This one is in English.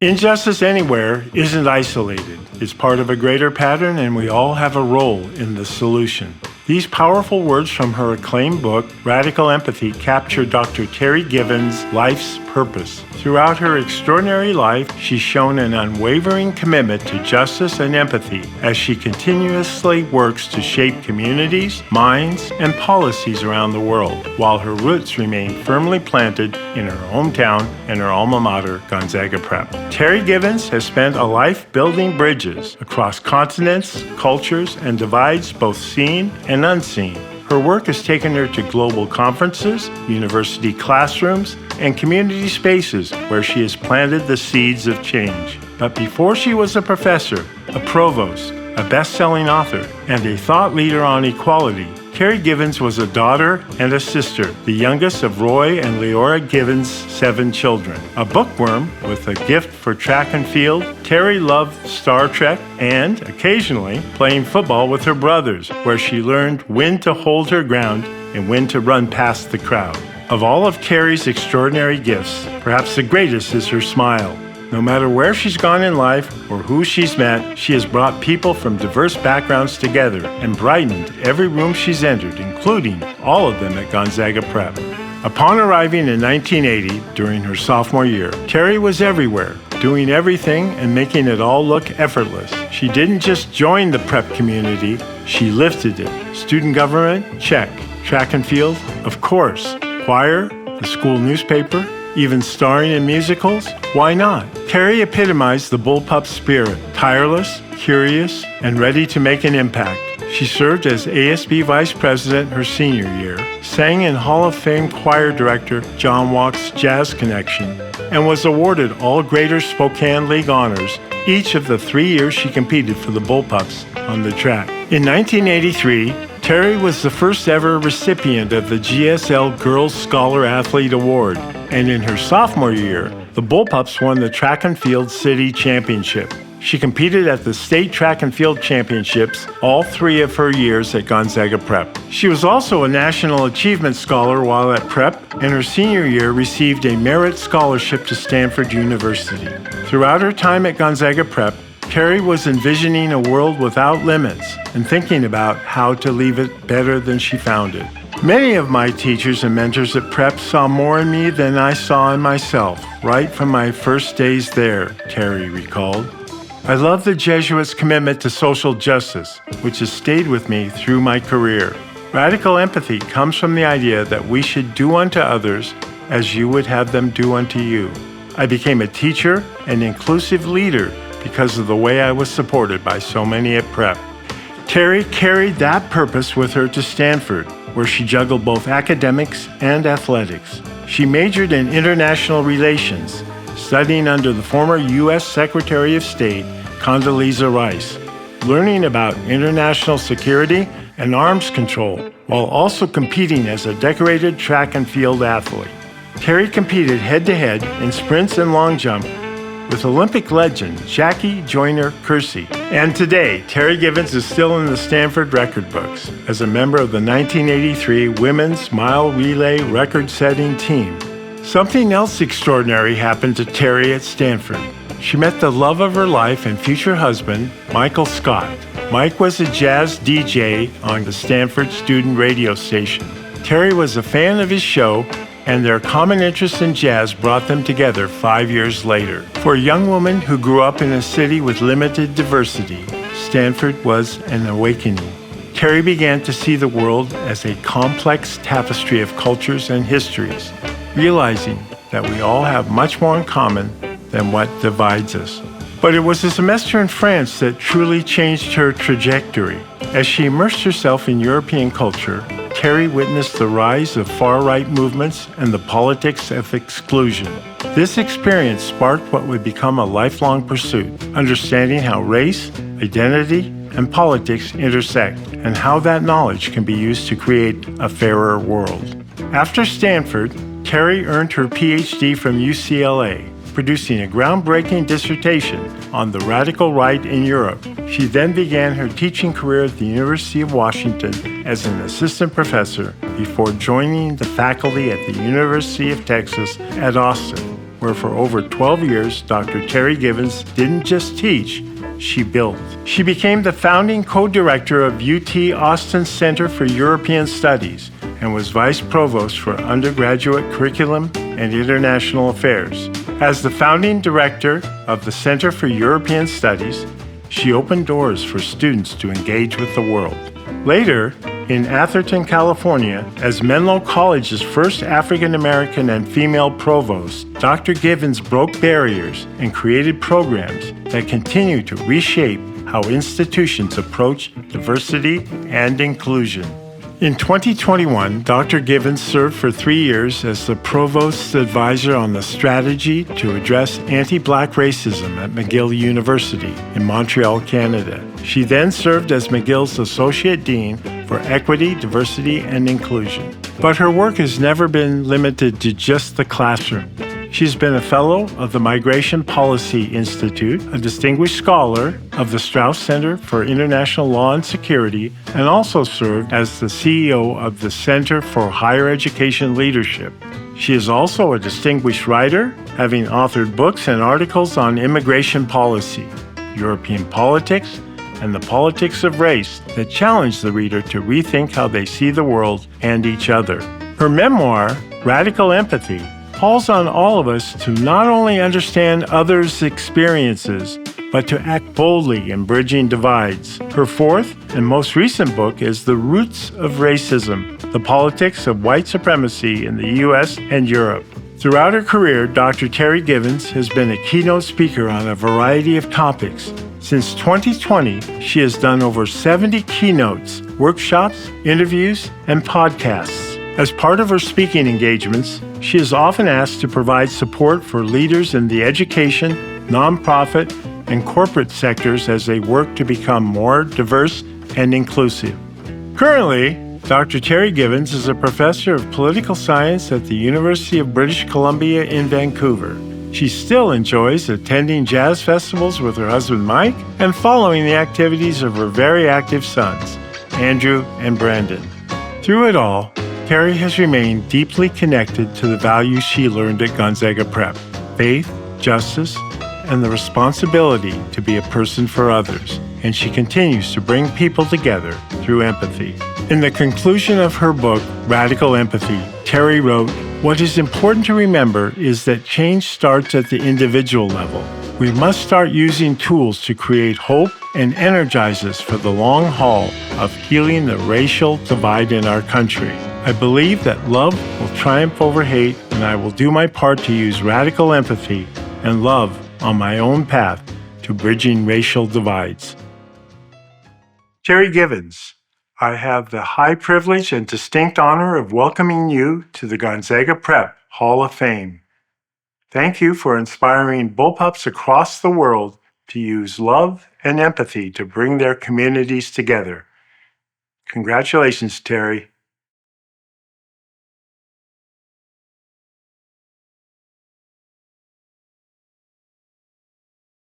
Injustice anywhere isn't isolated. It's part of a greater pattern, and we all have a role in the solution. These powerful words from her acclaimed book, Radical Empathy, capture Dr. Terri Givens' life's purpose. Throughout her extraordinary life, she's shown an unwavering commitment to justice and empathy as she continuously works to shape communities, minds, and policies around the world, while her roots remain firmly planted in her hometown and her alma mater, Gonzaga Prep. Terri Givens has spent a life building bridges across continents, cultures, and divides both seen and unseen. Her work has taken her to global conferences, university classrooms, and community spaces where she has planted the seeds of change. But before she was a professor, a provost, a best-selling author, and a thought leader on equality, Terri Givens was a daughter and a sister, the youngest of Roy and Leora Givens' 7 children. A bookworm with a gift for track and field, Terri loved Star Trek and, occasionally, playing football with her brothers, where she learned when to hold her ground and when to run past the crowd. Of all of Terri's extraordinary gifts, perhaps the greatest is her smile. No matter where she's gone in life or who she's met, she has brought people from diverse backgrounds together and brightened every room she's entered, including all of them at Gonzaga Prep. Upon arriving in 1980, during her sophomore year, Terri was everywhere, doing everything and making it all look effortless. She didn't just join the prep community, she lifted it. Student government? Check. Track and field? Of course. Choir? The school newspaper? Even starring in musicals? Why not? Terri epitomized the bullpup spirit, tireless, curious, and ready to make an impact. She served as ASB Vice President her senior year, sang in Hall of Fame choir director John Walk's Jazz Connection, and was awarded all Greater Spokane League honors each of the 3 years she competed for the bullpups on the track. In 1983, Terri was the first ever recipient of the GSL Girls Scholar Athlete Award, and in her sophomore year, the Bullpups won the Track and Field City Championship. She competed at the State Track and Field Championships all 3 of her years at Gonzaga Prep. She was also a National Achievement Scholar while at Prep, and her senior year received a Merit Scholarship to Stanford University. Throughout her time at Gonzaga Prep, Terri was envisioning a world without limits and thinking about how to leave it better than she found it. Many of my teachers and mentors at Prep saw more in me than I saw in myself, right from my first days there, Terri recalled. I love the Jesuits' commitment to social justice, which has stayed with me through my career. Radical empathy comes from the idea that we should do unto others as you would have them do unto you. I became a teacher and inclusive leader because of the way I was supported by so many at Prep. Terri carried that purpose with her to Stanford, where she juggled both academics and athletics. She majored in international relations, studying under the former U.S. Secretary of State, Condoleezza Rice, learning about international security and arms control, while also competing as a decorated track and field athlete. Terri competed head-to-head in sprints and long jump with Olympic legend Jackie Joyner-Kersee. And today, Terri Givens is still in the Stanford record books as a member of the 1983 Women's Mile Relay record-setting team. Something else extraordinary happened to Terri at Stanford. She met the love of her life and future husband, Michael Scott. Mike was a jazz DJ on the Stanford student radio station. Terri was a fan of his show, and their common interest in jazz brought them together 5 years later. For a young woman who grew up in a city with limited diversity, Stanford was an awakening. Terri began to see the world as a complex tapestry of cultures and histories, realizing that we all have much more in common than what divides us. But it was a semester in France that truly changed her trajectory. As she immersed herself in European culture, Terri witnessed the rise of far-right movements and the politics of exclusion. This experience sparked what would become a lifelong pursuit, understanding how race, identity, and politics intersect, and how that knowledge can be used to create a fairer world. After Stanford, Terri earned her PhD from UCLA, producing a groundbreaking dissertation on the radical right in Europe. She then began her teaching career at the University of Washington as an assistant professor before joining the faculty at the University of Texas at Austin. where for over 12 years, Dr. Terri Givens didn't just teach, she built. She became the founding co-director of UT Austin Center for European Studies and was vice provost for undergraduate curriculum and international affairs. As the founding director of the Center for European Studies, she opened doors for students to engage with the world. Later, in Atherton, California, as Menlo College's first African American and female provost, Dr. Givens broke barriers and created programs that continue to reshape how institutions approach diversity and inclusion. In 2021, Dr. Givens served for 3 years as the Provost's advisor on the strategy to address anti-Black racism at McGill University in Montreal, Canada. She then served as McGill's Associate Dean for Equity, Diversity, and Inclusion. But her work has never been limited to just the classroom. She's been a fellow of the Migration Policy Institute, a distinguished scholar of the Strauss Center for International Law and Security, and also served as the CEO of the Center for Higher Education Leadership. She is also a distinguished writer, having authored books and articles on immigration policy, European politics, and the politics of race that challenge the reader to rethink how they see the world and each other. Her memoir, Radical Empathy, calls on all of us to not only understand others' experiences, but to act boldly in bridging divides. Her fourth and most recent book is The Roots of Racism, The Politics of White Supremacy in the U.S. and Europe. Throughout her career, Dr. Terri Givens has been a keynote speaker on a variety of topics. Since 2020, she has done over 70 keynotes, workshops, interviews, and podcasts. As part of her speaking engagements, she is often asked to provide support for leaders in the education, nonprofit, and corporate sectors as they work to become more diverse and inclusive. Currently, Dr. Terri Givens is a professor of political science at the University of British Columbia in Vancouver. She still enjoys attending jazz festivals with her husband Mike and following the activities of her very active sons, Andrew and Brandon. Through it all, Terri has remained deeply connected to the values she learned at Gonzaga Prep: faith, justice, and the responsibility to be a person for others, and she continues to bring people together through empathy. In the conclusion of her book, Radical Empathy, Terri wrote, "What is important to remember is that change starts at the individual level. We must start using tools to create hope and energize us for the long haul of healing the racial divide in our country. I believe that love will triumph over hate, and I will do my part to use radical empathy and love on my own path to bridging racial divides." Terri Givens, I have the high privilege and distinct honor of welcoming you to the Gonzaga Prep Hall of Fame. Thank you for inspiring bullpups across the world to use love and empathy to bring their communities together. Congratulations, Terri.